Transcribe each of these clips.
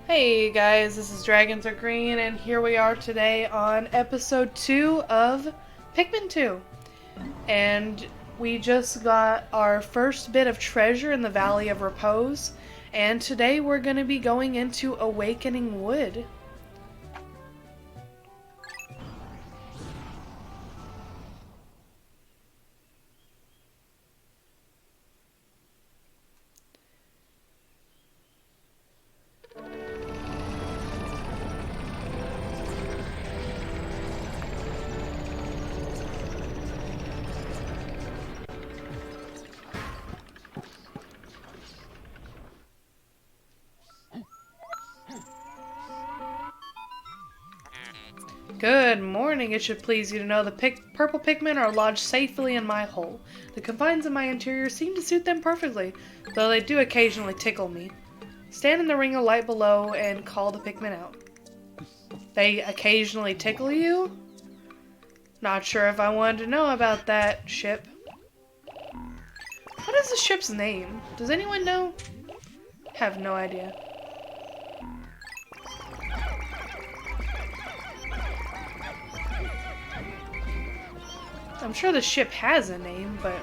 Hey guys, this is Dragons Are Green, and here we are today on episode 2 of Pikmin 2. And we just got our first bit of treasure in the Valley of Repose, and today we're going to be going into Awakening Wood. Good morning. It should please you to know the purple Pikmin are lodged safely in my hole. The confines of my interior seem to suit them perfectly, though they do occasionally tickle me. Stand in the ring of light below and call the Pikmin out. They occasionally tickle you? Not sure if I wanted to know about that, ship. What is the ship's name? Does anyone know? Have no idea. I'm sure the ship has a name, but,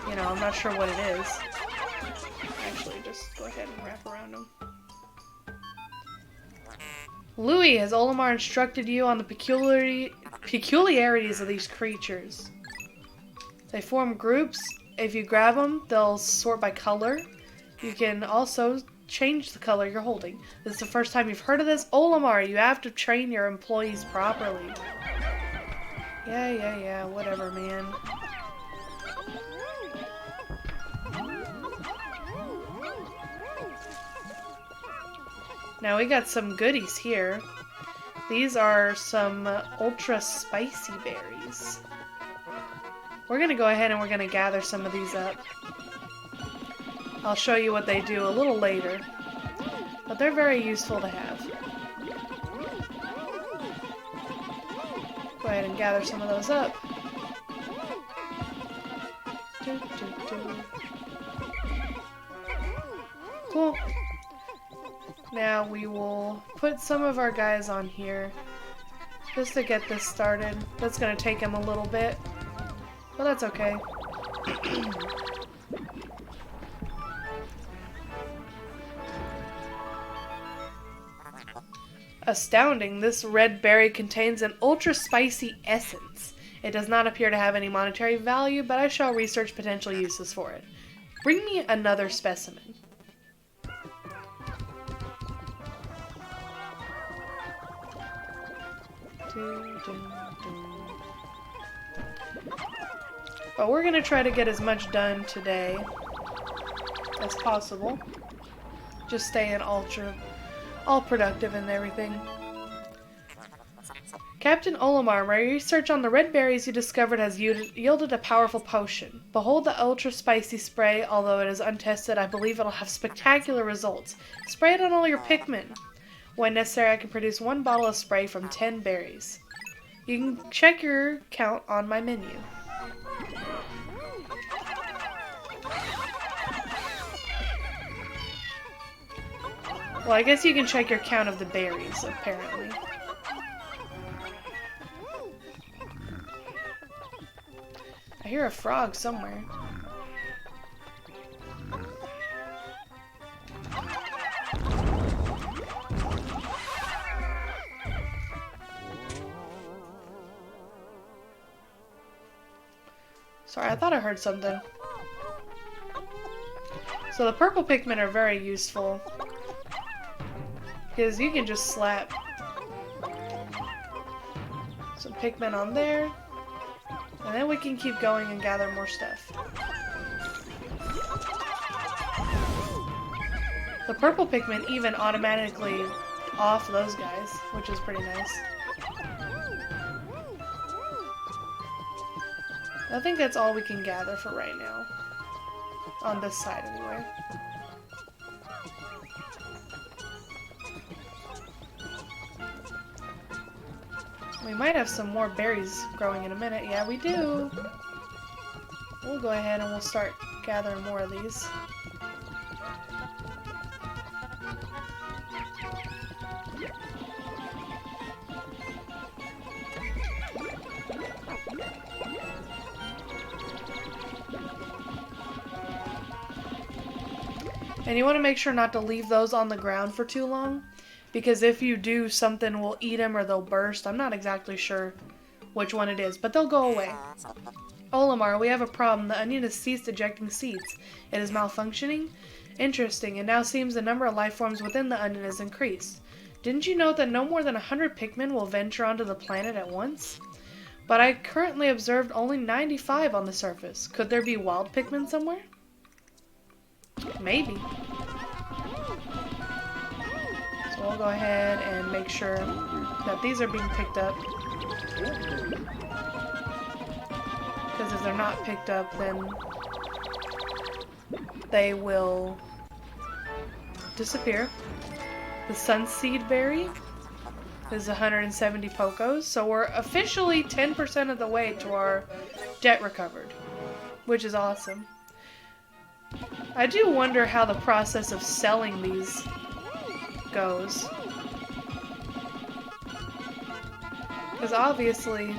I'm not sure what it is. Actually, just go ahead and wrap around him. Louis, has Olimar instructed you on the peculiarities of these creatures? They form groups. If you grab them, they'll sort by color. You can also change the color you're holding. This is the first time you've heard of this? Olimar, you have to train your employees properly. Yeah, whatever, man. Now we got some goodies here. These are some ultra spicy berries. We're gonna go ahead and we're gonna gather some of these up. I'll show you what they do a little later, but they're very useful to have. Go ahead and gather some of those up. Cool. Now we will put some of our guys on here just to get this started. That's going to take him a little bit, but that's okay. Astounding, this red berry contains an ultra-spicy essence. It does not appear to have any monetary value, but I shall research potential uses for it. Bring me another specimen. But we're going to try to get as much done today as possible. Just staying all productive and everything. Captain Olimar, my research on the red berries you discovered has yielded a powerful potion. Behold the ultra spicy spray. Although it is untested, I believe it'll have spectacular results. Spray it on all your Pikmin. When necessary, I can produce 1 bottle of spray from 10 berries. You can check your count on my menu. Well, I guess you can check your count of the berries, apparently. I hear a frog somewhere. Sorry, I thought I heard something. So the purple Pikmin are very useful, because you can just slap some Pikmin on there, and then we can keep going and gather more stuff. The purple Pikmin even automatically off those guys, which is pretty nice. I think that's all we can gather for right now. On this side, anyway. We might have some more berries growing in a minute. Yeah, we do. We'll go ahead and we'll start gathering more of these. And you want to make sure not to leave those on the ground for too long, because if you do, something will eat them or they'll burst. I'm not exactly sure which one it is, but they'll go away. Olimar, we have a problem. The onion has ceased ejecting seeds. It is malfunctioning? Interesting. It now seems the number of life forms within the onion has increased. Didn't you note that no more than 100 Pikmin will venture onto the planet at once? But I currently observed only 95 on the surface. Could there be wild Pikmin somewhere? Maybe. So we'll go ahead and make sure that these are being picked up. Because if they're not picked up, then they will disappear. The Sunseed Berry is 170 Pokos, so we're officially 10% of the way to our debt recovered, which is awesome. I do wonder how the process of selling these goes. Because obviously,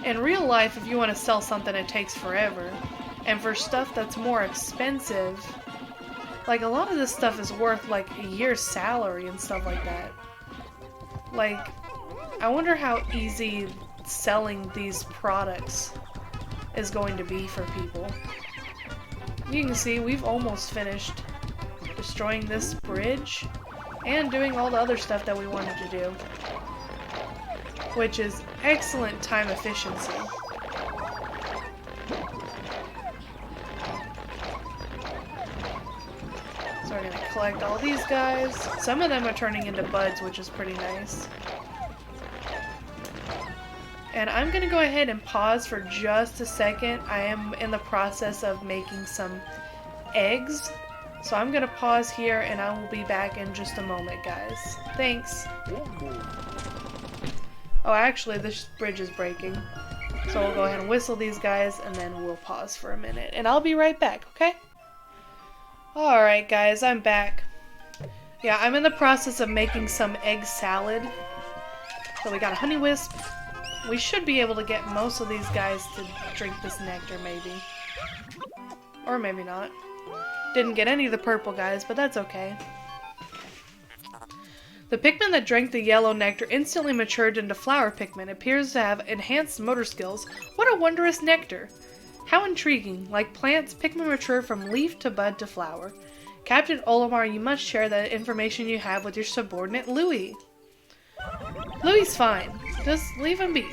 in real life, if you want to sell something, it takes forever. And for stuff that's more expensive, like a lot of this stuff is worth like a year's salary and stuff like that. Like, I wonder how easy selling these products is going to be for people. You can see we've almost finished destroying this bridge and doing all the other stuff that we wanted to do, which is excellent time efficiency. So we're gonna collect all these guys. Some of them are turning into buds, which is pretty nice. And I'm gonna go ahead and pause for just a second. I am in the process of making some eggs. So I'm gonna pause here and I will be back in just a moment, guys. Thanks. Oh, actually, this bridge is breaking. So we'll go ahead and whistle these guys and then we'll pause for a minute. And I'll be right back, okay? Alright, guys, I'm back. Yeah, I'm in the process of making some egg salad. So we got a honey wisp. We should be able to get most of these guys to drink this nectar, maybe. Or maybe not. Didn't get any of the purple guys, but that's okay. The Pikmin that drank the yellow nectar instantly matured into flower Pikmin. Appears to have enhanced motor skills. What a wondrous nectar! How intriguing. Like plants, Pikmin mature from leaf to bud to flower. Captain Olimar, you must share the information you have with your subordinate, Louis. Louis's fine. Just leave him be.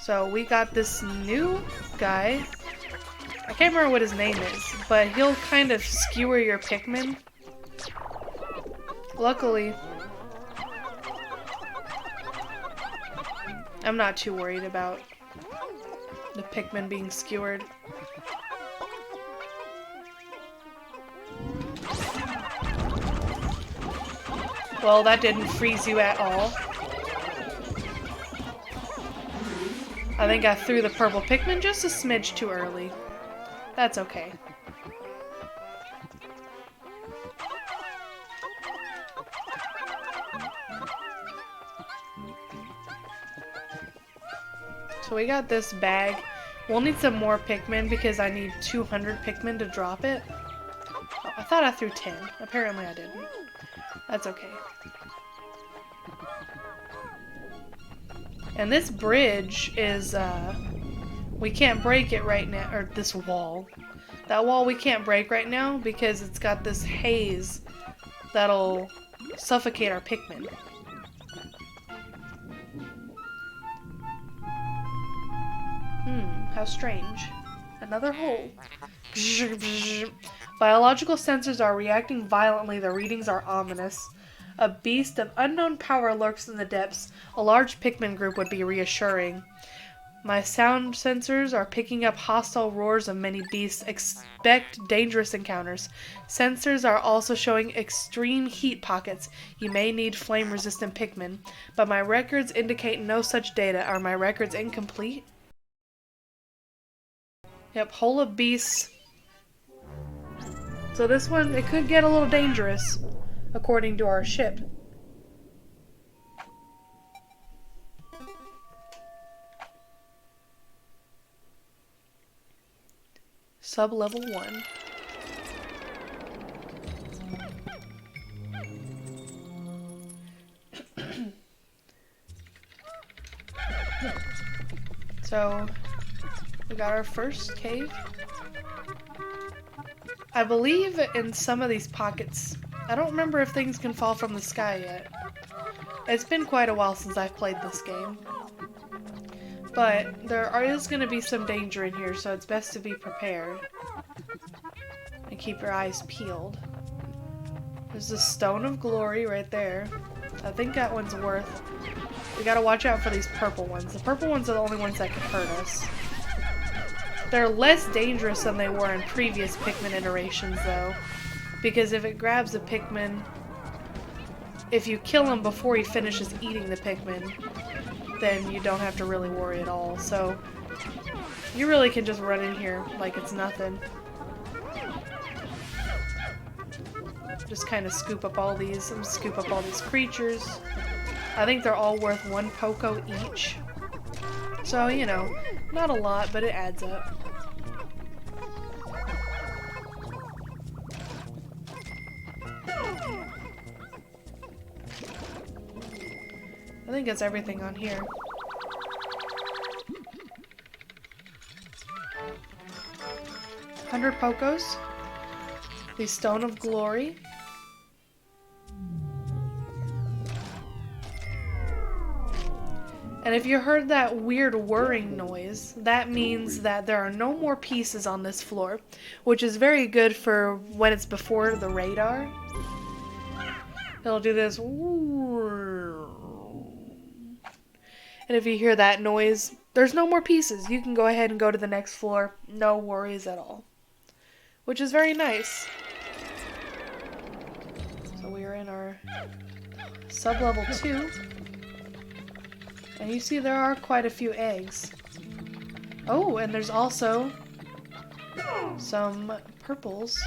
So we got this new guy. I can't remember what his name is, but he'll kind of skewer your Pikmin. Luckily, I'm not too worried about the Pikmin being skewered. Well, that didn't freeze you at all. I think I threw the purple Pikmin just a smidge too early. That's okay. So we got this bag. We'll need some more Pikmin because I need 200 Pikmin to drop it. Oh, I thought I threw 10. Apparently I didn't. That's okay. And this bridge is, we can't break it right now, or this wall. That wall we can't break right now because it's got this haze that'll suffocate our Pikmin. How strange. Another hole. Biological sensors are reacting violently. The readings are ominous. A beast of unknown power lurks in the depths. A large Pikmin group would be reassuring. My sound sensors are picking up hostile roars of many beasts. Expect dangerous encounters. Sensors are also showing extreme heat pockets. You may need flame-resistant Pikmin, but my records indicate no such data. Are my records incomplete? Yep, hole of beasts. So this one, it could get a little dangerous, according to our ship. Sub-level 1. So, we got our first cave. I believe in some of these pockets, I don't remember if things can fall from the sky yet. It's been quite a while since I've played this game. But there is going to be some danger in here, so it's best to be prepared. And keep your eyes peeled. There's the Stone of Glory right there. I think that one's worth. We gotta watch out for these purple ones. The purple ones are the only ones that can hurt us. They're less dangerous than they were in previous Pikmin iterations, though. Because if it grabs a Pikmin, if you kill him before he finishes eating the Pikmin, then you don't have to really worry at all. So, you really can just run in here like it's nothing. Just kind of scoop up all these creatures. I think they're all worth 1 Poco each. So, you know, not a lot, but it adds up. I think that's everything on here. $100 Pocos. The Stone of Glory. And if you heard that weird whirring noise, that means that there are no more pieces on this floor, which is very good for when it's before the radar. It'll do this. And if you hear that noise, there's no more pieces. You can go ahead and go to the next floor. No worries at all. Which is very nice. So we are in our sub-level 2. And you see there are quite a few eggs. Oh, and there's also some purples.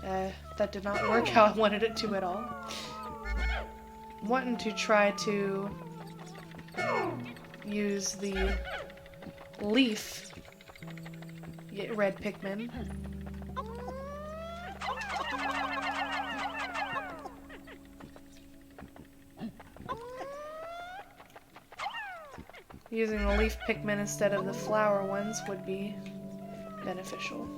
That did not work how I wanted it to at all. I'm wanting to try to use the leaf red Pikmin. Using the leaf Pikmin instead of the flower ones would be beneficial.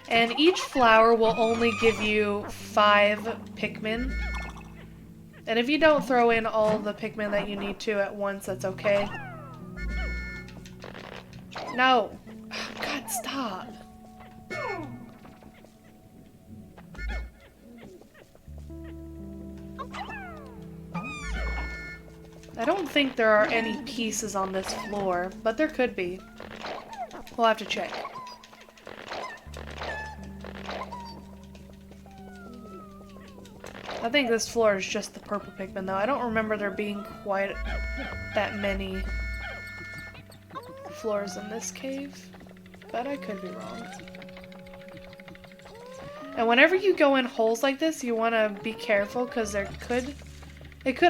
And each flower will only give you 5 Pikmin. And if you don't throw in all the Pikmin that you need to at once, that's okay. No! God, stop! I don't think there are any pieces on this floor, but there could be. We'll have to check. I think this floor is just the purple Pikmin, though. I don't remember there being quite that many floors in this cave, but I could be wrong. And whenever you go in holes like this, you want to be careful, because it could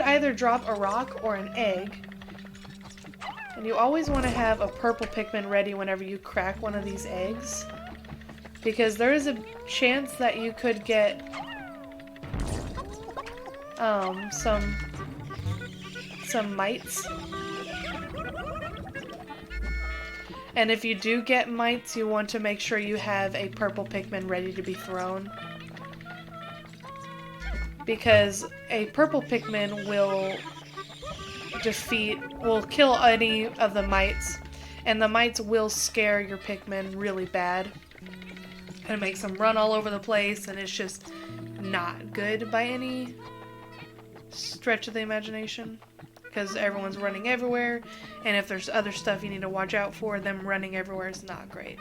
either drop a rock or an egg. And you always want to have a purple Pikmin ready whenever you crack one of these eggs, because there is a chance that you could get some mites. And if you do get mites, you want to make sure you have a purple Pikmin ready to be thrown. Because a purple Pikmin will kill any of the mites. And the mites will scare your Pikmin really bad. And it makes them run all over the place, and it's just not good by any stretch of the imagination. Because everyone's running everywhere, and if there's other stuff you need to watch out for, them running everywhere is not great.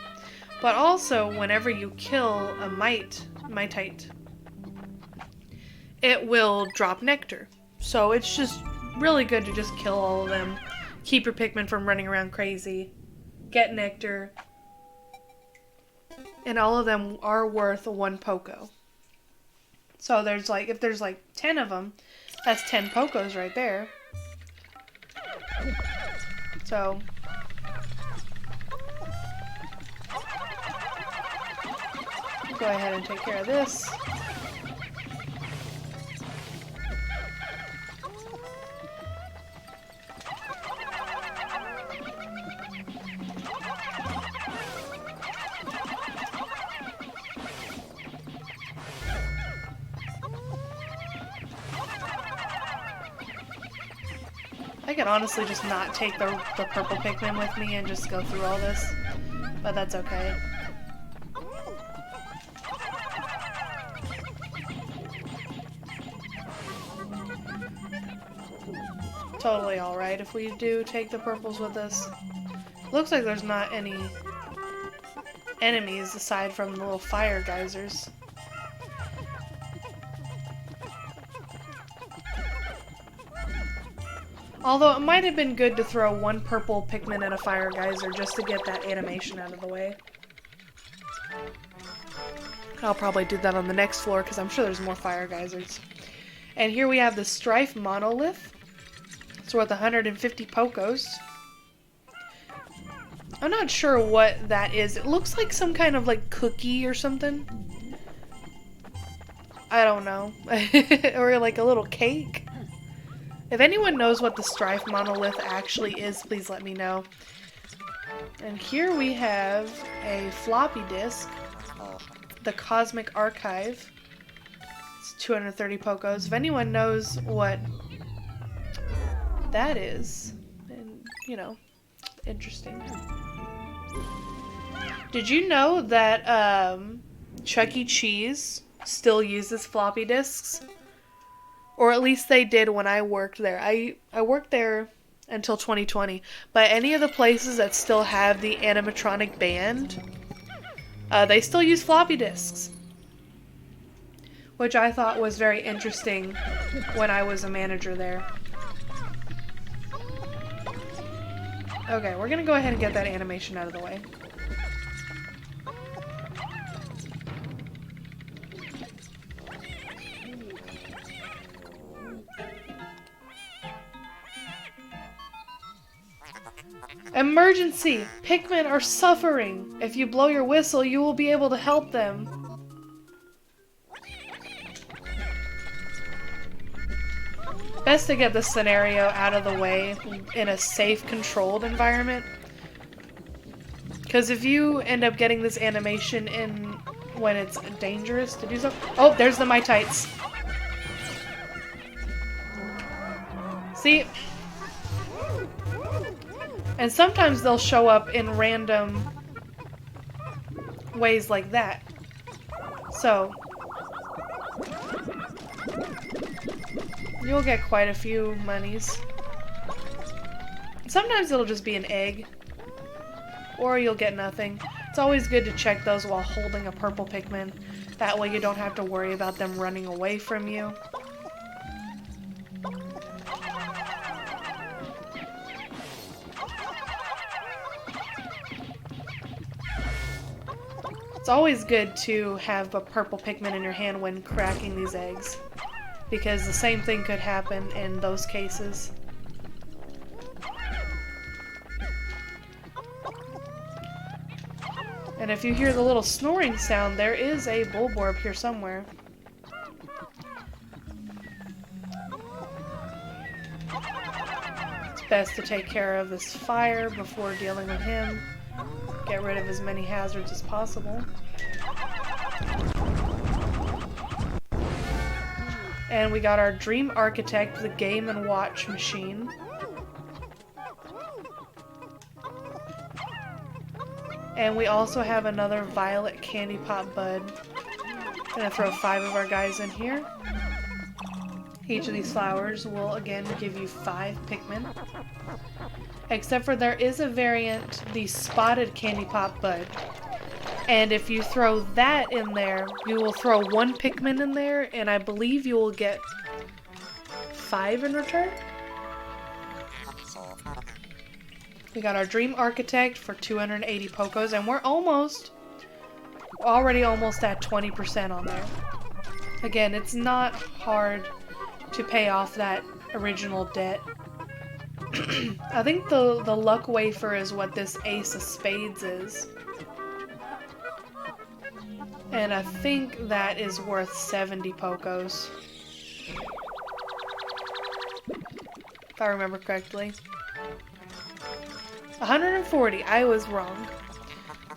But also, whenever you kill a mitite, it will drop nectar. So it's just really good to just kill all of them, keep your Pikmin from running around crazy, get nectar, and all of them are worth 1 Poco. So there's if there's 10 of them, That's 10 Pokos right there. So go ahead and take care of this. I could honestly just not take the purple Pikmin with me and just go through all this, but that's okay. Totally alright if we do take the purples with us. Looks like there's not any enemies aside from the little fire geysers. Although it might have been good to throw one purple Pikmin and a fire geyser just to get that animation out of the way. I'll probably do that on the next floor because I'm sure there's more fire geysers. And here we have the Strife Monolith. It's worth 150 Pokos. I'm not sure what that is. It looks like some kind of like cookie or something. I don't know. Or like a little cake. If anyone knows what the Strife Monolith actually is, please let me know. And here we have a floppy disk, the Cosmic Archive. It's 230 Pokos. If anyone knows what that is, then, you know, interesting. Did you know that Chuck E. Cheese still uses floppy disks? Or at least they did when I worked there. I worked there until 2020. But any of the places that still have the animatronic band, they still use floppy disks. Which I thought was very interesting when I was a manager there. Okay, we're gonna go ahead and get that animation out of the way. Emergency! Pikmin are suffering! If you blow your whistle, you will be able to help them. Best to get this scenario out of the way in a safe, controlled environment. Because if you end up getting this animation in when it's dangerous to do so... Oh, there's the Mitites. See? And sometimes they'll show up in random ways like that. So, you'll get quite a few monies. Sometimes it'll just be an egg. Or you'll get nothing. It's always good to check those while holding a purple Pikmin. That way you don't have to worry about them running away from you. It's always good to have a purple Pikmin in your hand when cracking these eggs, because the same thing could happen in those cases. And if you hear the little snoring sound, there is a Bulborb here somewhere. It's best to take care of this fire before dealing with him. Get rid of as many hazards as possible. And we got our Dream Architect, the Game & Watch machine. And we also have another Violet Candy Pop Bud. Gonna throw 5 of our guys in here. Each of these flowers will again give you 5 Pikmin. Except for there is a variant, the Spotted Candy Pop Bud. And if you throw that in there, you will throw 1 Pikmin in there, and I believe you will get 5 in return. We got our Dream Architect for 280 Pokos, and we're already almost at 20% on there. Again, it's not hard to pay off that original debt. I think the luck wafer is what this ace of spades is. And I think that is worth 70 Pokos. If I remember correctly. 140, I was wrong.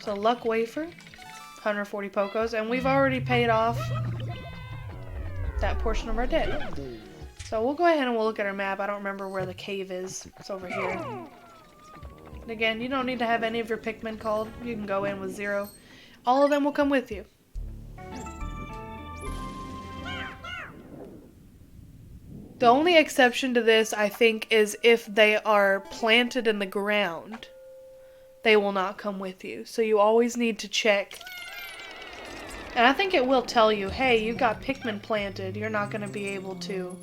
So luck wafer, 140 Pokos, and we've already paid off that portion of our debt. So we'll go ahead and we'll look at our map. I don't remember where the cave is. It's over here. And again, you don't need to have any of your Pikmin called. You can go in with 0. All of them will come with you. The only exception to this, I think, is if they are planted in the ground. They will not come with you. So you always need to check. And I think it will tell you, hey, you got Pikmin planted. You're not going to be able to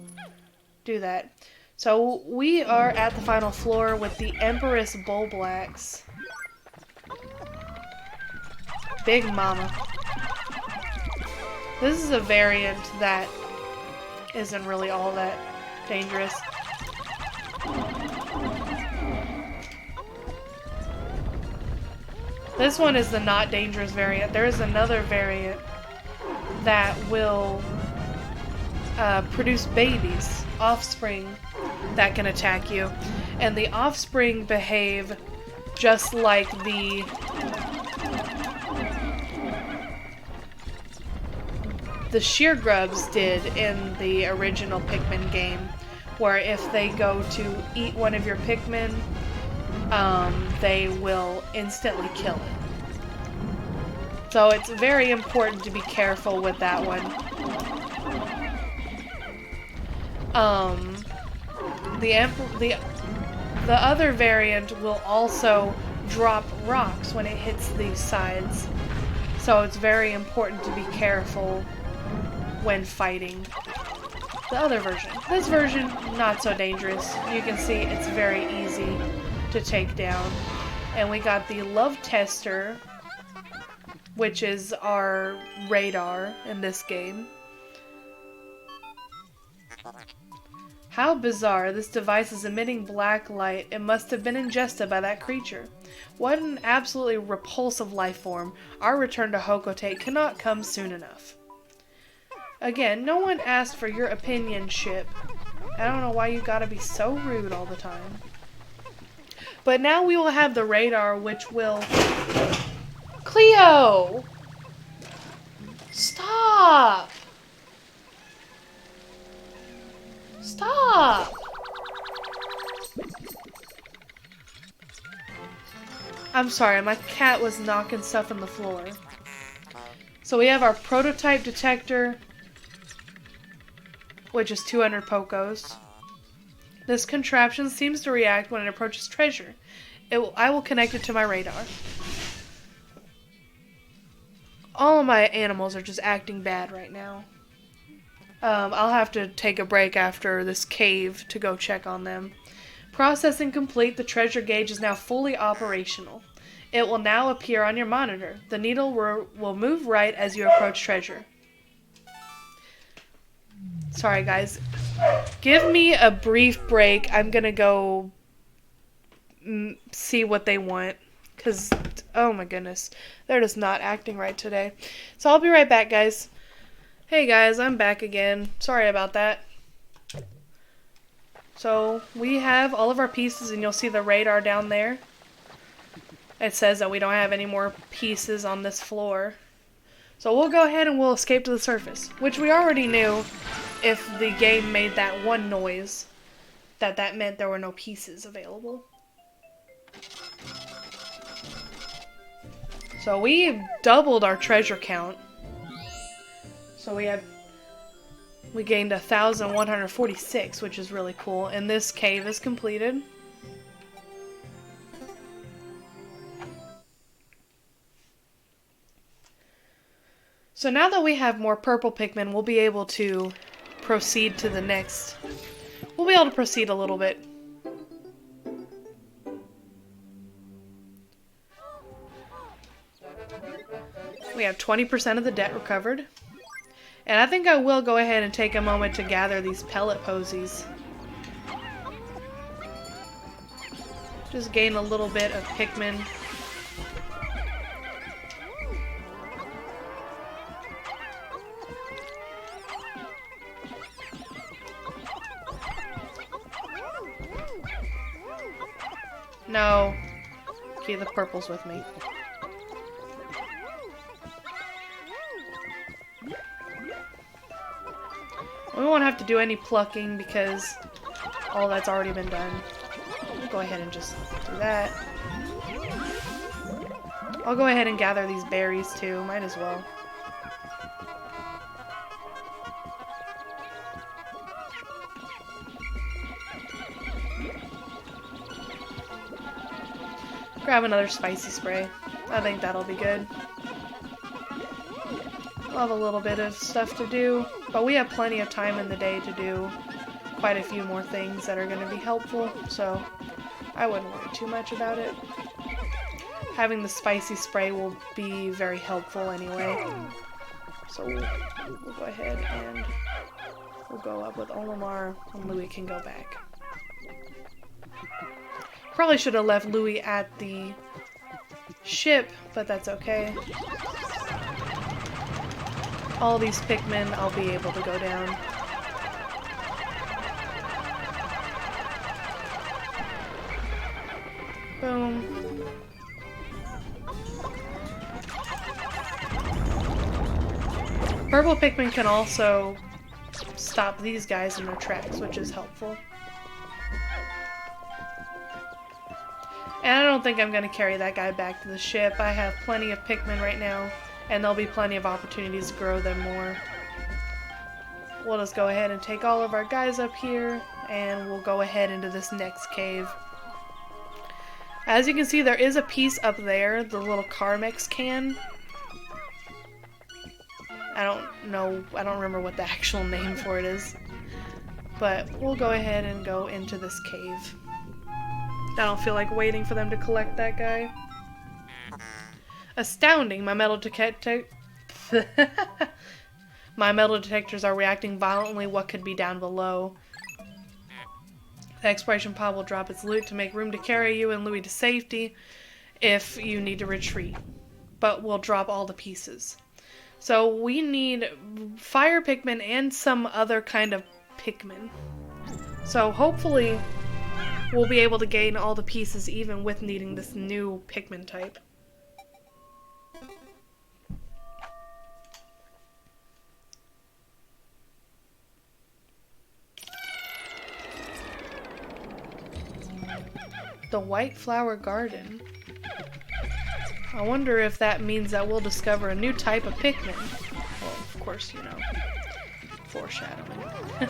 do that. So we are at the final floor with the Empress Bulblax. Big Mama. This is a variant that isn't really all that dangerous. This one is the not dangerous variant. There is another variant that will produce babies, offspring, that can attack you. And the offspring behave just like the sheer grubs did in the original Pikmin game, where if they go to eat one of your Pikmin, they will instantly kill it. So it's very important to be careful with that one. The other variant will also drop rocks when it hits these sides. So it's very important to be careful when fighting the other version. This version, not so dangerous. You can see it's very easy to take down. And we got the Love Tester, which is our radar in this game. How bizarre. This device is emitting black light. It must have been ingested by that creature. What an absolutely repulsive life form. Our return to Hocotate cannot come soon enough. Again, no one asked for your opinion, Ship. I don't know why you gotta be so rude all the time. But now we will have the radar, which will... Cleo! Stop! Stop! I'm sorry, my cat was knocking stuff on the floor. So we have our prototype detector, which is 200 Pokos. This contraption seems to react when it approaches treasure. I will connect it to my radar. All of my animals are just acting bad right now. I'll have to take a break after this cave to go check on them. Processing complete. The treasure gauge is now fully operational. It will now appear on your monitor. The needle will move right as you approach treasure. Sorry, guys. Give me a brief break. I'm gonna go see what they want. Because, oh my goodness, they're just not acting right today. So I'll be right back, guys. Hey guys, I'm back again. Sorry about that. So we have all of our pieces, and you'll see the radar down there. It says that we don't have any more pieces on this floor. So we'll go ahead and we'll escape to the surface, which we already knew if the game made that one noise, that meant there were no pieces available. So we doubled our treasure count. So we gained 1,146, which is really cool. And this cave is completed. So now that we have more purple Pikmin, we'll be able to proceed to the next. We'll be able to proceed a little bit. We have 20% of the debt recovered. And I think I will go ahead and take a moment to gather these pellet posies. Just gain a little bit of Pikmin. No. Okay, the purple's with me. We won't have to do any plucking because all that's already been done. We'll go ahead and just do that. I'll go ahead and gather these berries too. Might as well. Grab another spicy spray. I think that'll be good. We'll have a little bit of stuff to do, but we have plenty of time in the day to do quite a few more things that are going to be helpful, so I wouldn't worry too much about it. Having the spicy spray will be very helpful anyway. So we'll go ahead and we'll go up with Olimar, and Louie can go back. Probably should have left Louie at the ship, but that's okay. All these Pikmin, I'll be able to go down. Boom. Purple Pikmin can also stop these guys in their tracks, which is helpful. And I don't think I'm going to carry that guy back to the ship. I have plenty of Pikmin right now, and there'll be plenty of opportunities to grow them more. We'll just go ahead and take all of our guys up here, and we'll go ahead into this next cave. As you can see, there is a piece up there, the little Carmex can. I don't remember what the actual name for it is. But we'll go ahead and go into this cave. I don't feel like waiting for them to collect that guy. Astounding! My metal detectors are reacting violently. What could be down below? The exploration pod will drop its loot to make room to carry you and Louie to safety if you need to retreat. But we'll drop all the pieces. So we need fire Pikmin and some other kind of Pikmin. So hopefully we'll be able to gain all the pieces even with needing this new Pikmin type. The White Flower Garden. I wonder if that means that we'll discover a new type of Pikmin. Well, of course, you know, foreshadowing.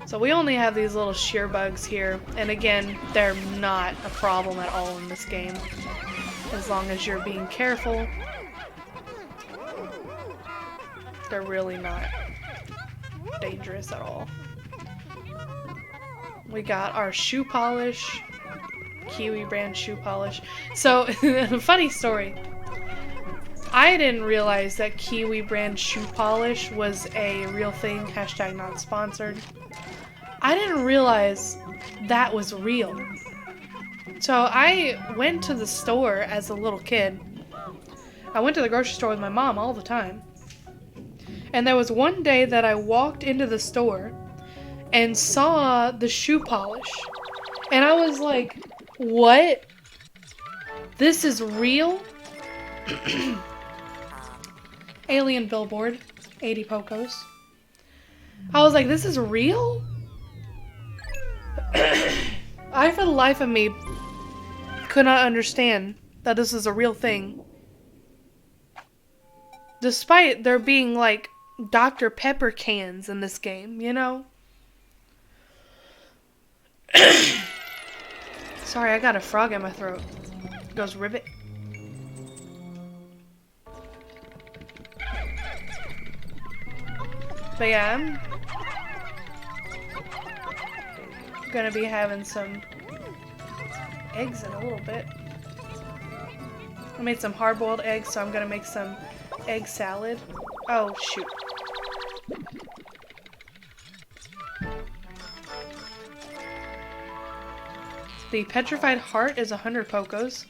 So we only have these little shear bugs here, and again, they're not a problem at all in this game. As long as you're being careful, they're really not dangerous at all. We got our shoe polish, Kiwi brand shoe polish. So, funny story. I didn't realize that Kiwi brand shoe polish was a real thing, hashtag not sponsored. I didn't realize that was real. So I went to the store as a little kid. I went to the grocery store with my mom all the time. And there was one day that I walked into the store and saw the shoe polish. And I was like, what? This is real? Alien billboard, 80 Pocos. I was like, this is real? I, for the life of me, could not understand that this is a real thing. Despite there being, like, Dr. Pepper cans in this game, you know? Sorry, I got a frog in my throat. It goes ribbit. But yeah, I'm gonna be having some eggs in a little bit. I made some hard-boiled eggs, so I'm gonna make some egg salad. Oh, shoot. The petrified heart is 100 Pokos.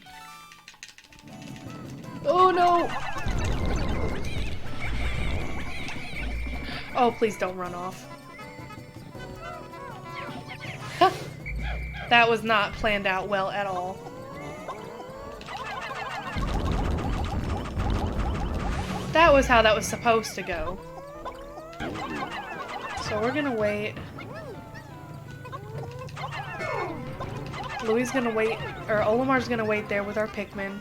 Oh no! Oh, please don't run off. That was not planned out well at all. That was how that was supposed to go. So we're gonna wait. Louie's gonna wait, or Olimar's gonna wait there with our Pikmin.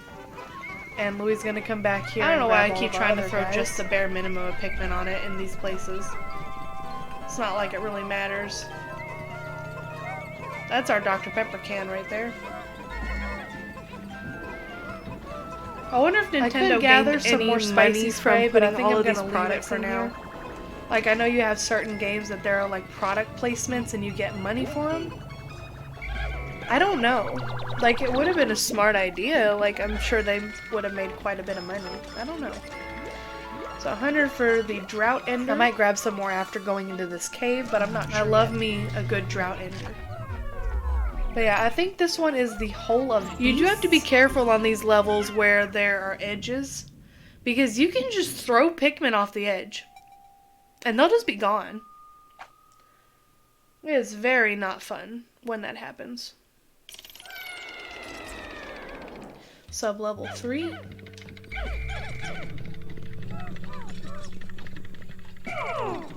And Louie's gonna come back here. I don't know why I keep trying to throw just the bare minimum of Pikmin on it in these places. It's not like it really matters. That's our Dr. Pepper can right there. I wonder if Nintendo gathered some more spicy spray, but I think I'm gonna leave it for now. Like, I know you have certain games that there are like product placements and you get money for them. I don't know. Like, it would have been a smart idea. Like, I'm sure they would have made quite a bit of money. I don't know. So 100 for the drought ender. I might grab some more after going into this cave, but I'm not sure. I love me a good drought ender. But yeah, I think this one is the whole of beasts. You do have to be careful on these levels where there are edges, because you can just throw Pikmin off the edge and they'll just be gone. It is very not fun when that happens. Sub-level 3.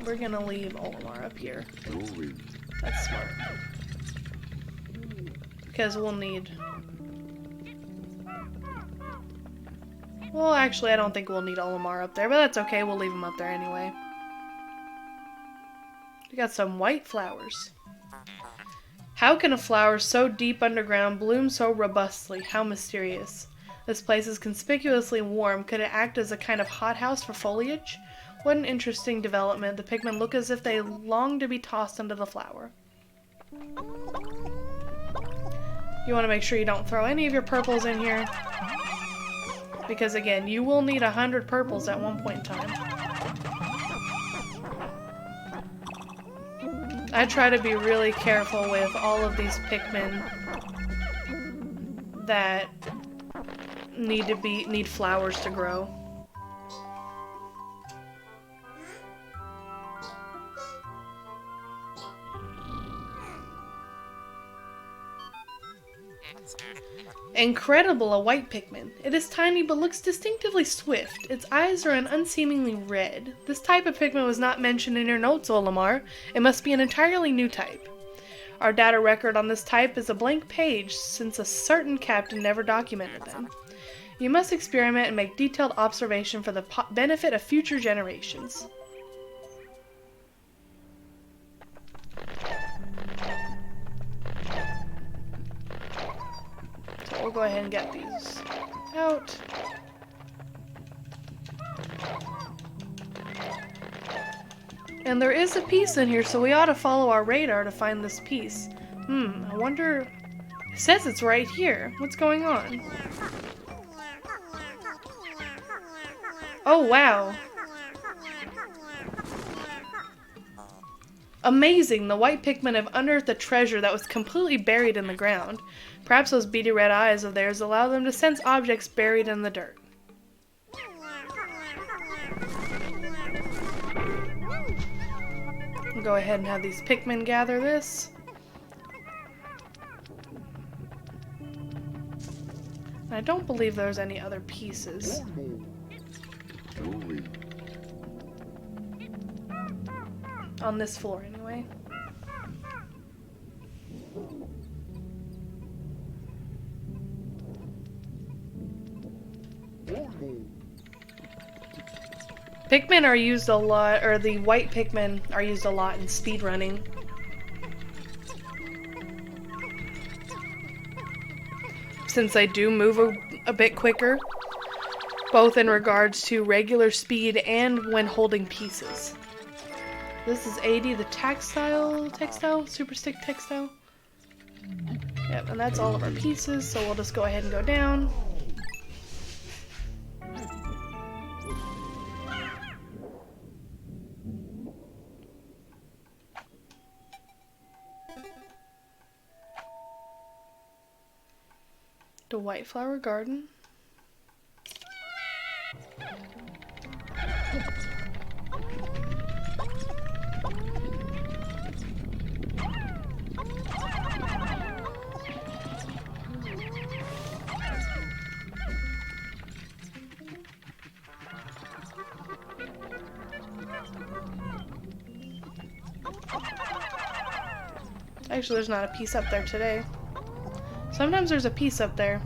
We're gonna leave Olimar up here. That's smart. Because we'll need... Well, actually, I don't think we'll need Olimar up there, but that's okay. We'll leave him up there anyway. We got some white flowers. How can a flower so deep underground bloom so robustly? How mysterious. This place is conspicuously warm. Could it act as a kind of hothouse for foliage? What an interesting development. The Pikmin look as if they long to be tossed into the flower. You want to make sure you don't throw any of your purples in here. Because again, you will need 100 purples at one point in time. I try to be really careful with all of these Pikmin that need flowers to grow. Incredible, a white Pikmin. It is tiny but looks distinctively swift. Its eyes are an unseemingly red. This type of Pikmin was not mentioned in your notes, Olimar. It must be an entirely new type. Our data record on this type is a blank page, since a certain captain never documented them. You must experiment and make detailed observation for the benefit of future generations. So we'll go ahead and get these out. And there is a piece in here, so we ought to follow our radar to find this piece. I wonder... It says it's right here. What's going on? Oh, wow. Amazing! The white Pikmin have unearthed a treasure that was completely buried in the ground. Perhaps those beady red eyes of theirs allow them to sense objects buried in the dirt. We'll go ahead and have these Pikmin gather this. I don't believe there's any other pieces. On this floor, anyway. Pikmin are used a lot, or the white Pikmin are used a lot in speedrunning. Since they do move a bit quicker, both in regards to regular speed and when holding pieces. This is 80, the textile, super stick textile. Yep, and that's all of our pieces, so we'll just go ahead and go down. The White Flower Garden. Actually, there's not a piece up there today. Sometimes there's a piece up there.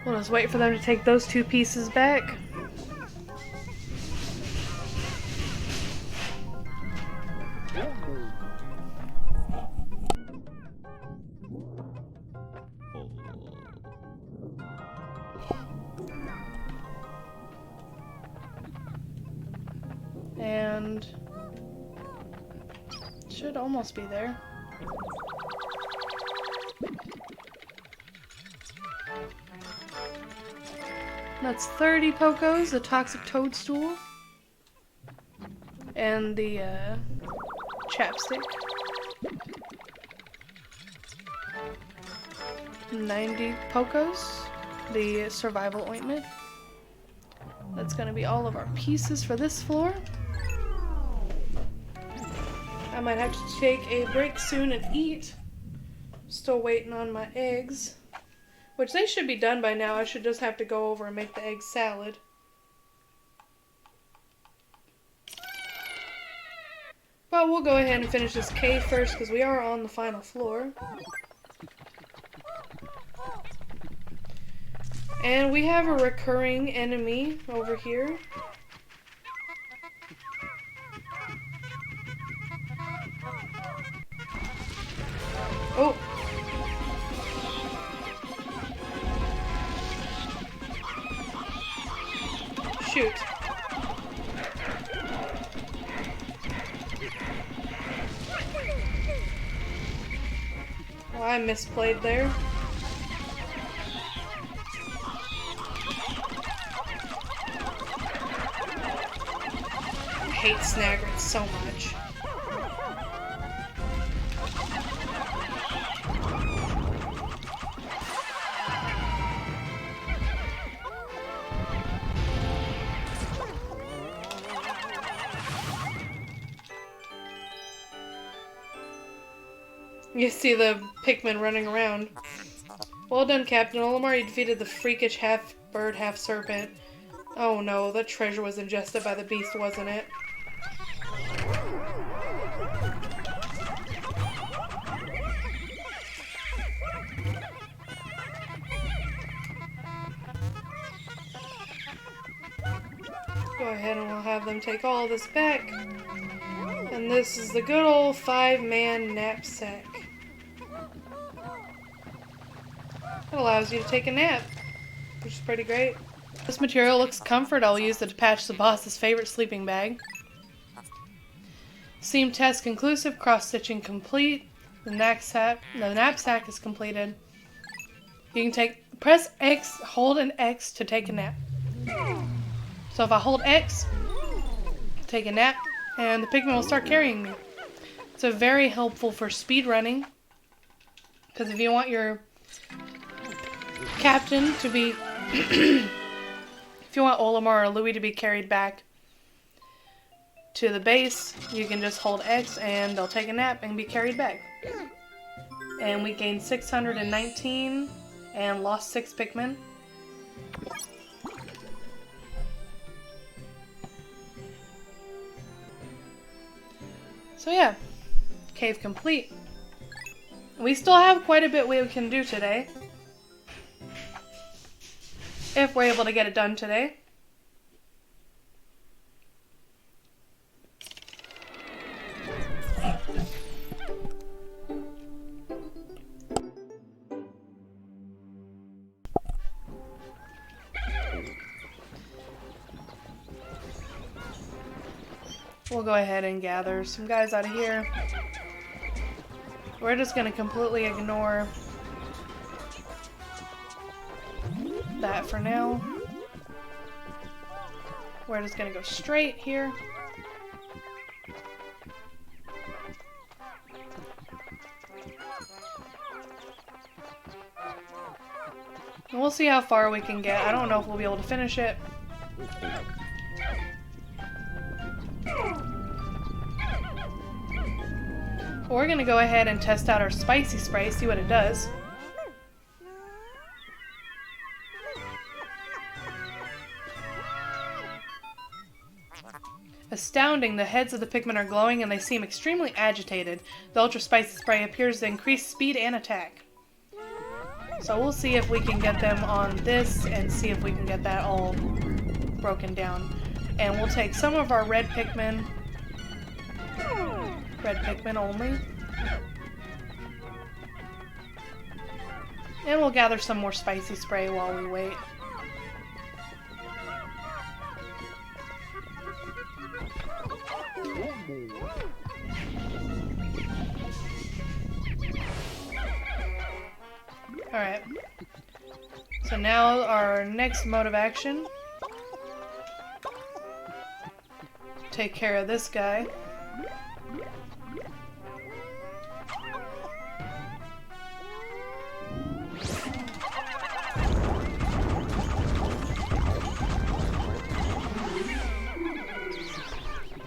We'll just wait for them to take those two pieces back. And should almost be there. That's 30 Pokos, the toxic toadstool, and the chapstick. 90 Pokos, the survival ointment. That's gonna be all of our pieces for this floor. I might have to take a break soon and eat. Still waiting on my eggs. Which they should be done by now. I should just have to go over and make the egg salad. But we'll go ahead and finish this cave first because we are on the final floor. And we have a recurring enemy over here. Oh! Shoot. Well, I misplayed there. I hate Snaggart so much. You see the Pikmin running around. Well done, Captain Olimar. You defeated the freakish half-bird, half-serpent. Oh no, the treasure was ingested by the beast, wasn't it? Go ahead and we'll have them take all this back. And this is the good old 5-man knapsack. It allows you to take a nap, which is pretty great. This material looks comfort. I'll use it to patch the boss's favorite sleeping bag. Seam test conclusive, cross-stitching complete. The knapsack is completed. You can press X, hold an X to take a nap. So if I hold X, take a nap, and the Pikmin will start carrying me. It's very helpful for speed running, because if you want your captain to be, if you want Olimar or Louie to be carried back to the base, you can just hold X and they'll take a nap and be carried back. And we gained 619 and lost 6 Pikmin. So yeah, cave complete. We still have quite a bit we can do today. If we're able to get it done today. We'll go ahead and gather some guys out of here. We're just gonna completely ignore that for now. We're just gonna go straight here. And we'll see how far we can get. I don't know if we'll be able to finish it. But we're gonna go ahead and test out our spicy spray, see what it does. Astounding, the heads of the Pikmin are glowing and they seem extremely agitated. The ultra spicy spray appears to increase speed and attack. So we'll see if we can get them on this and see if we can get that all broken down. And we'll take some of our red Pikmin. Red Pikmin only. And we'll gather some more spicy spray while we wait. Alright. So now our next mode of action. Take care of this guy.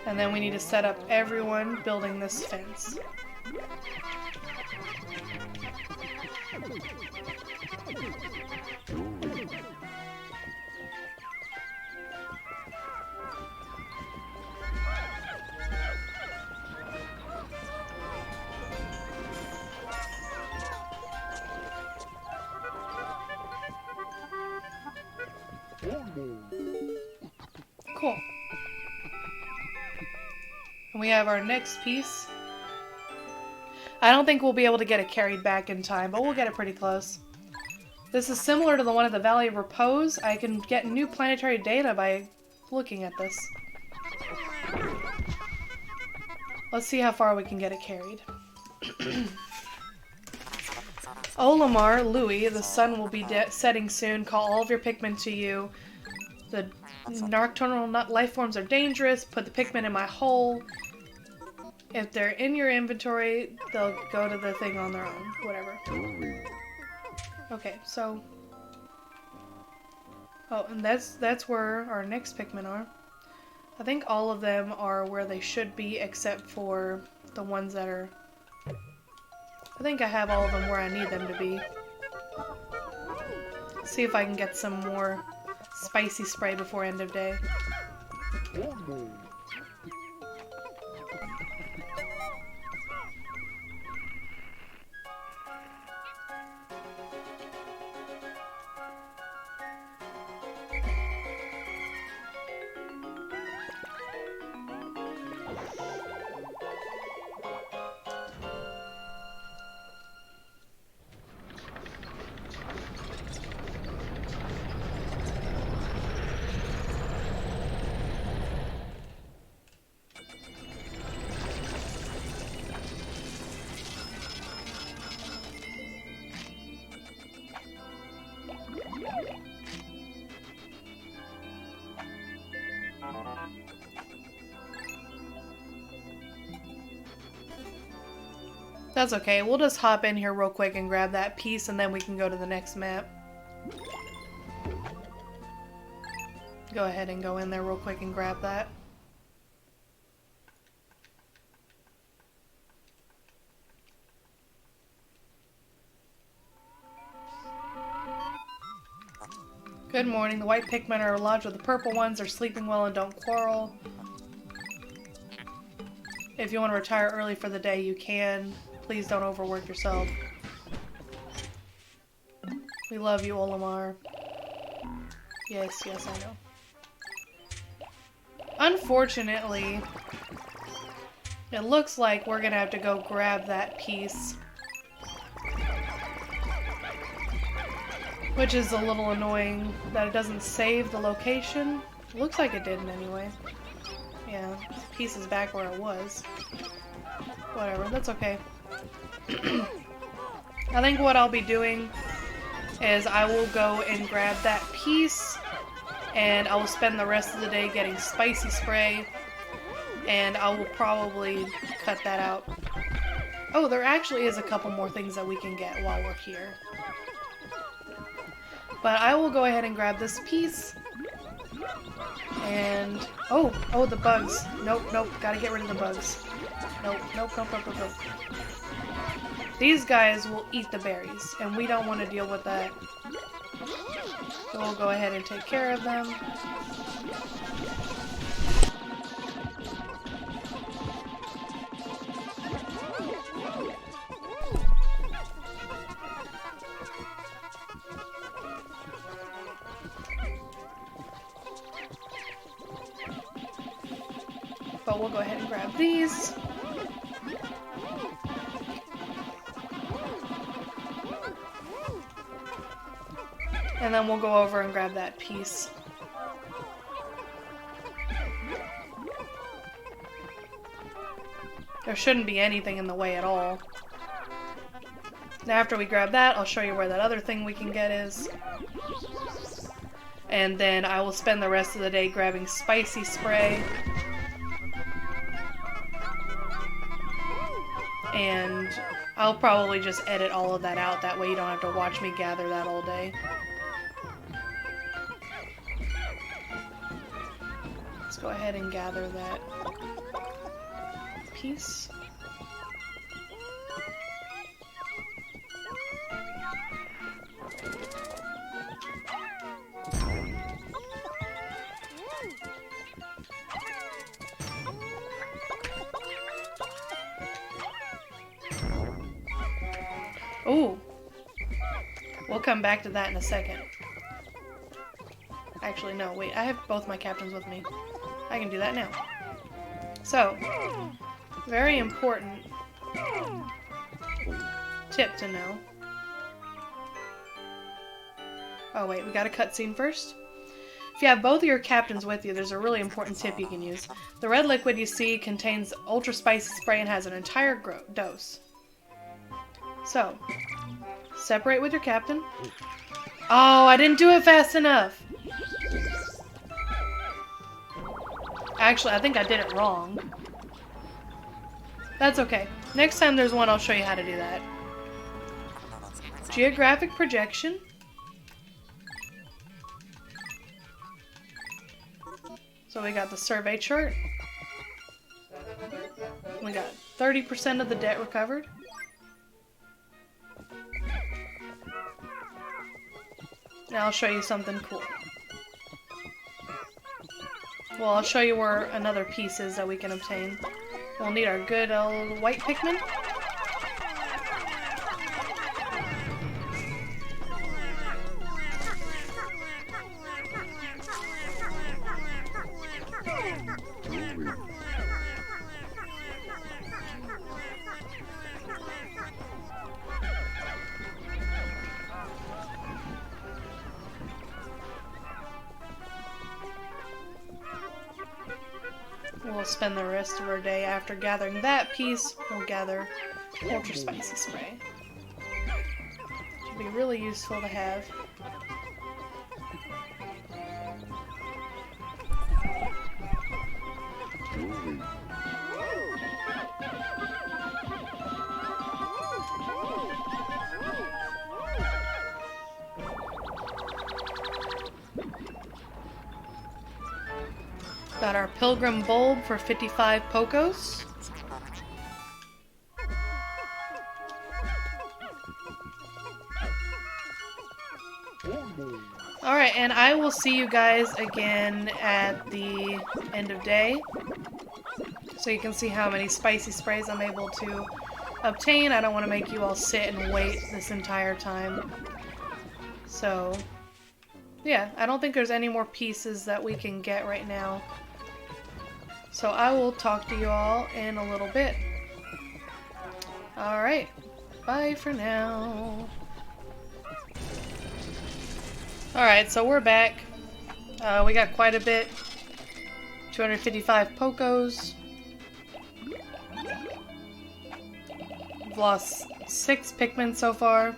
And then we need to set up everyone building this fence. Cool. And we have our next piece. I don't think we'll be able to get it carried back in time, but we'll get it pretty close. This is similar to the one at the Valley of Repose. I can get new planetary data by looking at this. Let's see how far we can get it carried. Olimar, Louis, the sun will be setting soon. Call all of your Pikmin to you. The nocturnal life forms are dangerous. Put the Pikmin in my hole. If they're in your inventory, they'll go to the thing on their own. Whatever. Okay, so... Oh, and that's where our next Pikmin are. I think all of them are where they should be, except for the ones that are... I think I have all of them where I need them to be. See if I can get some more spicy spray before end of day. That's okay, we'll just hop in here real quick and grab that piece and then we can go to the next map. Go ahead and go in there real quick and grab that. Good morning. The white Pikmin are lodged with the purple ones. They're sleeping well and don't quarrel. If you want to retire early for the day, you can. Please don't overwork yourself. We love you, Olimar. Yes, yes, I know. Unfortunately, it looks like we're gonna have to go grab that piece. Which is a little annoying that it doesn't save the location. It looks like it didn't anyway. Yeah, the piece is back where it was. Whatever, that's okay. I think what I'll be doing is I will go and grab that piece, and I will spend the rest of the day getting spicy spray, and I will probably cut that out. Oh, there actually is a couple more things that we can get while we're here. But I will go ahead and grab this piece. And oh, the bugs. Nope, gotta get rid of the bugs. Nope. These guys will eat the berries, and we don't want to deal with that. So we'll go ahead and take care of them. But we'll go ahead and grab these. And then we'll go over and grab that piece. There shouldn't be anything in the way at all. Now after we grab that, I'll show you where that other thing we can get is. And then I will spend the rest of the day grabbing spicy spray. And I'll probably just edit all of that out, that way you don't have to watch me gather that all day. Let's go ahead and gather that piece. Ooh. We'll come back to that in a second. Actually, no, wait, I have both my captains with me. I can do that now. So, very important tip to know. Oh wait, we got a cutscene first. If you have both of your captains with you, there's a really important tip you can use. The red liquid you see contains ultra spicy spray and has an entire dose. So, separate with your captain. Oh, I didn't do it fast enough. Actually, I think I did it wrong. That's okay. Next time there's one, I'll show you how to do that. Geographic projection. So we got the survey chart. We got 30% of the debt recovered. Now I'll show you something cool. Well, I'll show you where another piece is that we can obtain. We'll need our good old white Pikmin. We'll spend the rest of our day after gathering that piece. We'll gather ultra spicy spray. Should be really useful to have. Got our Pilgrim Bulb for 55 Pokos. Alright, and I will see you guys again at the end of day. so you can see how many spicy sprays I'm able to obtain. I don't want to make you all sit and wait this entire time. So, yeah, I don't think there's any more pieces that we can get right now. So I will talk to you all in a little bit. Alright, bye for now. Alright, so we're back. We got quite a bit. 255 Pokos. We've lost 6 Pikmin so far.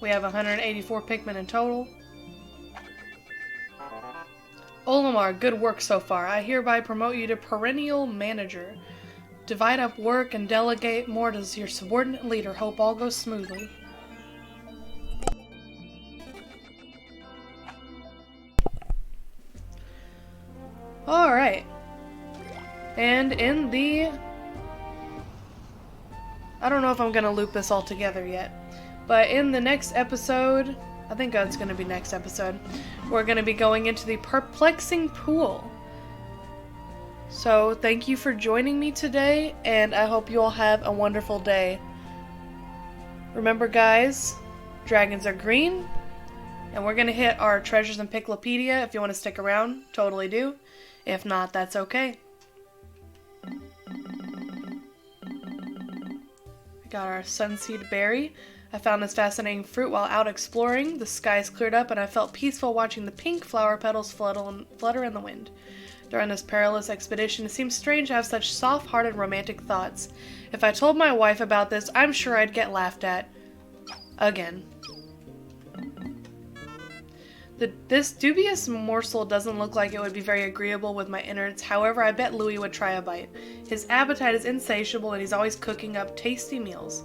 We have 184 Pikmin in total. Olimar, good work so far. I hereby promote you to Perennial Manager. Divide up work and delegate more to your subordinate leader. Hope all goes smoothly. Alright. And in the... I don't know if I'm going to loop this all together yet. But in the next episode... I think it's going to be next episode. We're going to be going into the Perplexing Pool. So, thank you for joining me today, and I hope you all have a wonderful day. Remember, guys, dragons are green, and we're going to hit our treasures in Piklopedia. If you want to stick around, totally do. If not, that's okay. We got our Sunseed Berry. I found this fascinating fruit while out exploring. The skies cleared up and I felt peaceful watching the pink flower petals flutter in the wind. During this perilous expedition, it seems strange to have such soft-hearted romantic thoughts. If I told my wife about this, I'm sure I'd get laughed at. Again. This dubious morsel doesn't look like it would be very agreeable with my innards. However, I bet Louis would try a bite. His appetite is insatiable and he's always cooking up tasty meals.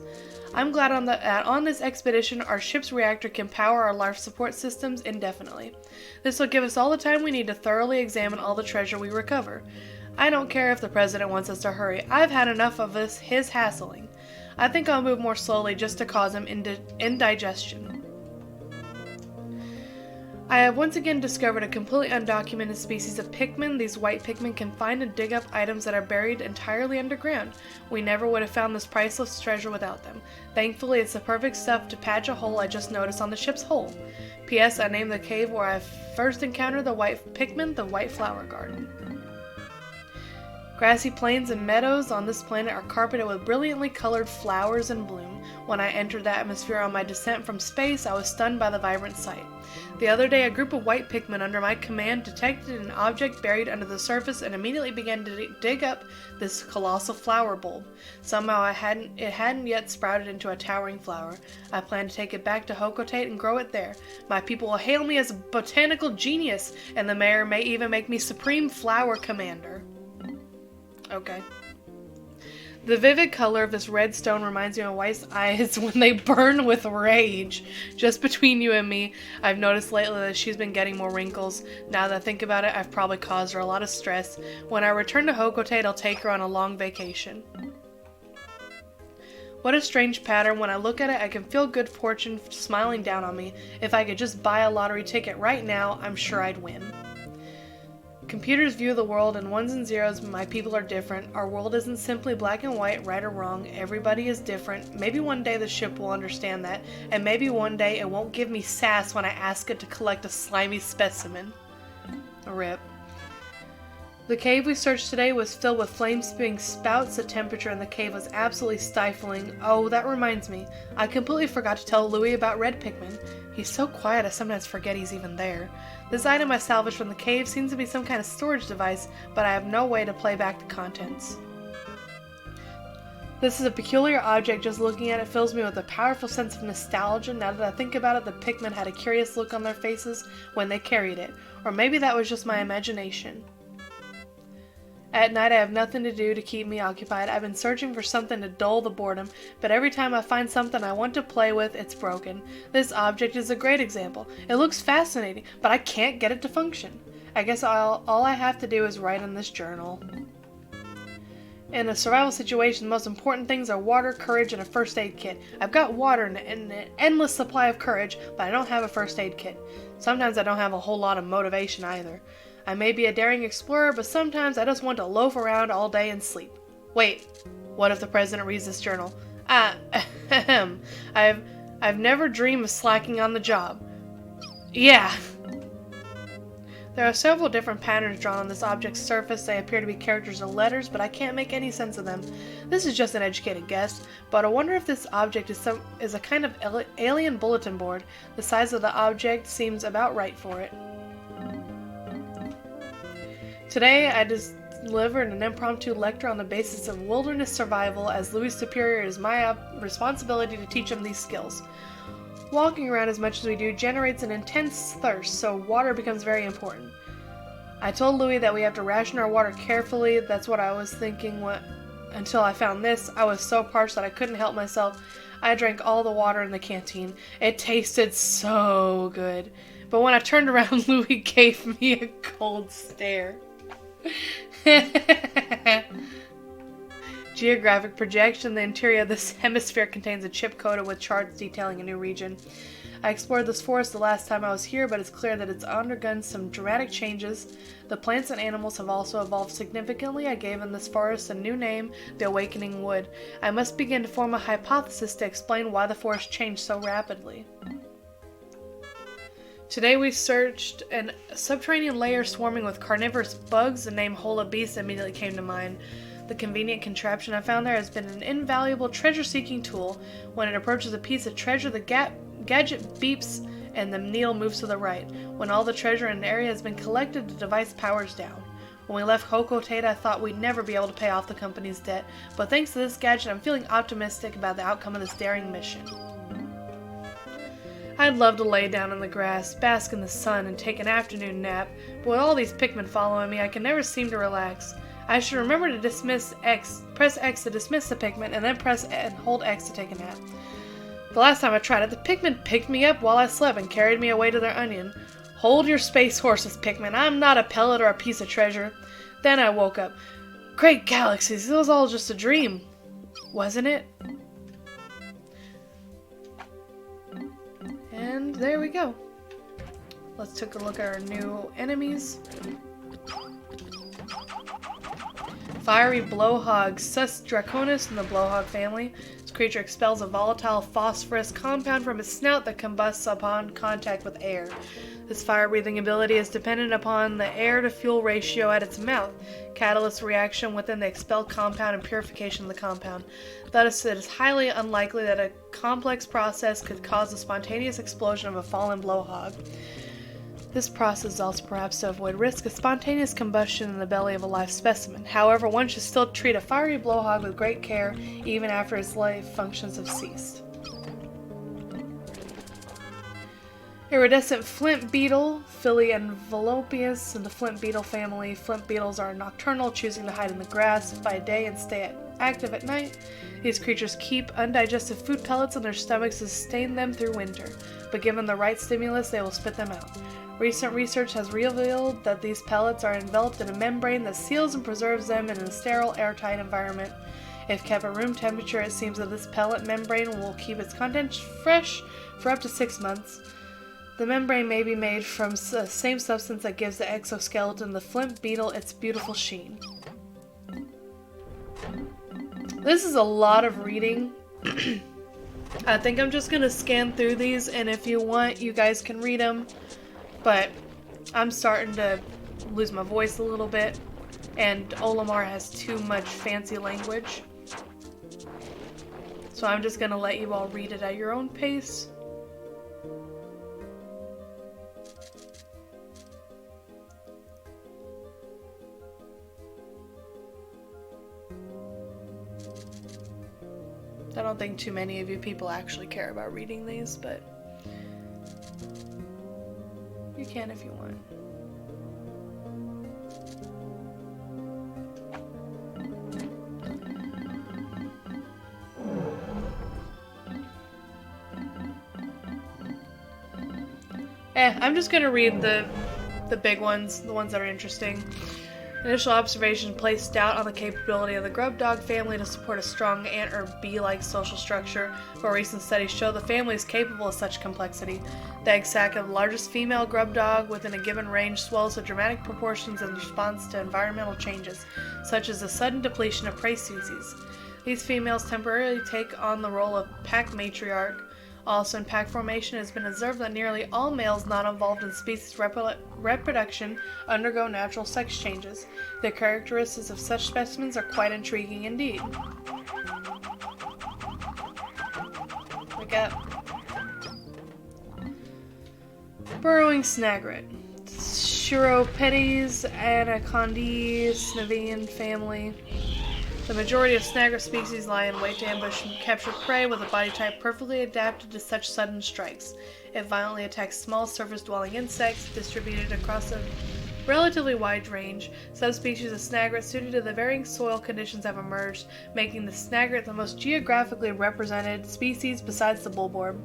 I'm glad on this expedition our ship's reactor can power our life support systems indefinitely. This will give us all the time we need to thoroughly examine all the treasure we recover. I don't care if the president wants us to hurry. I've had enough of his hassling. I think I'll move more slowly just to cause him indigestion. I have once again discovered a completely undocumented species of Pikmin. These white Pikmin can find and dig up items that are buried entirely underground. We never would have found this priceless treasure without them. Thankfully, it's the perfect stuff to patch a hole I just noticed on the ship's hull. P.S. I named the cave where I first encountered the white Pikmin the White Flower Garden. Grassy plains and meadows on this planet are carpeted with brilliantly colored flowers in bloom. When I entered the atmosphere on my descent from space, I was stunned by the vibrant sight. The other day, a group of white Pikmin under my command detected an object buried under the surface and immediately began to dig up this colossal flower bulb. Somehow it hadn't yet sprouted into a towering flower. I plan to take it back to Hocotate and grow it there. My people will hail me as a botanical genius, and the mayor may even make me Supreme Flower Commander. Okay. The vivid color of this red stone reminds me of my wife's eyes when they burn with rage. Just between you and me, I've noticed lately that she's been getting more wrinkles. Now that I think about it, I've probably caused her a lot of stress. When I return to Hocotate, I'll take her on a long vacation. What a strange pattern. When I look at it, I can feel good fortune smiling down on me. If I could just buy a lottery ticket right now, I'm sure I'd win. Computers view the world in ones and zeros. My people are different. Our world isn't simply black and white, right or wrong. Everybody is different. Maybe one day the ship will understand that, and maybe one day it won't give me sass when I ask it to collect a slimy specimen. RIP. The cave we searched today was filled with flame-spewing spouts. The temperature in the cave was absolutely stifling. Oh, that reminds me. I completely forgot to tell Louis about Red Pikmin. He's so quiet I sometimes forget he's even there. This item I salvaged from the cave seems to be some kind of storage device, but I have no way to play back the contents. This is a peculiar object. Just looking at it fills me with a powerful sense of nostalgia. Now that I think about it, the Pikmin had a curious look on their faces when they carried it. Or maybe that was just my imagination. At night I have nothing to do to keep me occupied. I've been searching for something to dull the boredom, but every time I find something I want to play with, it's broken. This object is a great example. It looks fascinating, but I can't get it to function. I guess all I have to do is write in this journal. In a survival situation, the most important things are water, courage, and a first aid kit. I've got water and an endless supply of courage, but I don't have a first aid kit. Sometimes I don't have a whole lot of motivation either. I may be a daring explorer, but sometimes I just want to loaf around all day and sleep. Wait, what if the president reads this journal? I've never dreamed of slacking on the job. Yeah. There are several different patterns drawn on this object's surface. They appear to be characters or letters, but I can't make any sense of them. This is just an educated guess, but I wonder if this object is a kind of alien bulletin board. The size of the object seems about right for it. Today, I delivered an impromptu lecture on the basis of wilderness survival. As Louis' superior, it is my responsibility to teach him these skills. Walking around as much as we do generates an intense thirst, so water becomes very important. I told Louis that we have to ration our water carefully. That's what I was thinking until I found this. I was so parched that I couldn't help myself. I drank all the water in the canteen. It tasted so good. But when I turned around, Louis gave me a cold stare. Geographic projection. The interior of this hemisphere contains a chip coated with charts detailing a new region. I explored this forest the last time I was here, but it's clear that it's undergone some dramatic changes. The plants and animals have also evolved significantly. I gave this forest a new name, the Awakening Wood. I must begin to form a hypothesis to explain why the forest changed so rapidly. Today we searched a subterranean layer swarming with carnivorous bugs. The name Hola Beast immediately came to mind. The convenient contraption I found there has been an invaluable treasure-seeking tool. When it approaches a piece of treasure, the gadget beeps and the needle moves to the right. When all the treasure in the area has been collected, the device powers down. When we left Hokotate, I thought we'd never be able to pay off the company's debt, but thanks to this gadget, I'm feeling optimistic about the outcome of this daring mission. I'd love to lay down in the grass, bask in the sun, and take an afternoon nap, but with all these Pikmin following me, I can never seem to relax. I should remember to press X to dismiss the Pikmin, and then press and hold X to take a nap. The last time I tried it, the Pikmin picked me up while I slept and carried me away to their onion. Hold your space horses, Pikmin. I'm not a pellet or a piece of treasure. Then I woke up. Great galaxies, it was all just a dream. Wasn't it? And there we go. Let's take a look at our new enemies. Fiery Blowhog, Sus Draconis in the Blowhog family. This creature expels a volatile phosphorus compound from its snout that combusts upon contact with air. This fire-breathing ability is dependent upon the air-to-fuel ratio at its mouth, catalyst reaction within the expelled compound, and purification of the compound. Thus, it is highly unlikely that a complex process could cause a spontaneous explosion of a fallen blowhog. This process is also perhaps to avoid risk of spontaneous combustion in the belly of a live specimen. However, one should still treat a fiery blowhog with great care, even after its life functions have ceased. Iridescent flint beetle, Phileenvelopius in the flint beetle family. Flint beetles are nocturnal, choosing to hide in the grass by day and stay active at night. These creatures keep undigested food pellets in their stomachs to sustain them through winter, but given the right stimulus, they will spit them out. Recent research has revealed that these pellets are enveloped in a membrane that seals and preserves them in a sterile, airtight environment. If kept at room temperature, it seems that this pellet membrane will keep its contents fresh for up to 6 months. The membrane may be made from the same substance that gives the exoskeleton, the flint beetle, its beautiful sheen. This is a lot of reading. I think I'm just going to scan through these, and if you want, you guys can read them. But I'm starting to lose my voice a little bit, and Olimar has too much fancy language. So I'm just going to let you all read it at your own pace. I don't think too many of you people actually care about reading these, but you can if you want. I'm just gonna read the big ones, the ones that are interesting. Initial observation placed doubt on the capability of the grub dog family to support a strong ant or bee-like social structure, but recent studies show the family is capable of such complexity. The egg sac of the largest female grub dog within a given range swells to dramatic proportions in response to environmental changes, such as the sudden depletion of prey species. These females temporarily take on the role of pack matriarch. Also in pack formation, it has been observed that nearly all males not involved in species reproduction undergo natural sex changes. The characteristics of such specimens are quite intriguing indeed. We got burrowing snagret, Chiroptes anacondae, Snavian family. The majority of snagret species lie in wait to ambush and capture prey with a body type perfectly adapted to such sudden strikes. It violently attacks small surface-dwelling insects distributed across a relatively wide range. Subspecies of snagret suited to the varying soil conditions have emerged, making the snagret the most geographically represented species besides the bulborb.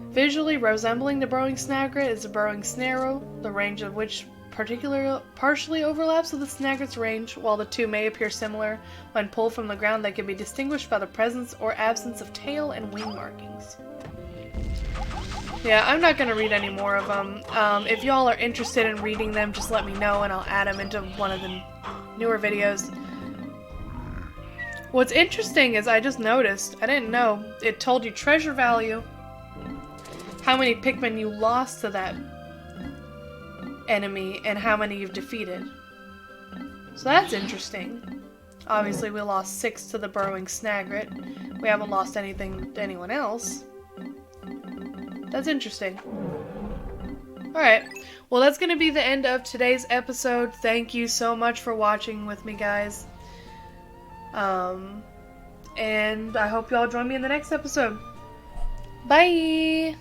Visually resembling the burrowing snagret is the burrowing snarrow, the range of which partially overlaps with the snagret's range. While the two may appear similar, when pulled from the ground they can be distinguished by the presence or absence of tail and wing markings. Yeah, I'm not going to read any more of them. If y'all are interested in reading them, just let me know and I'll add them into one of the newer videos. What's interesting is I just noticed, I didn't know, it told you treasure value, how many Pikmin you lost to that enemy, and how many you've defeated. So that's interesting. Obviously we lost 6 to the burrowing snagret. We haven't lost anything to anyone else. That's interesting. Alright, well that's going to be the end of today's episode. Thank you so much for watching with me, guys. And I hope y'all join me in the next episode. Bye!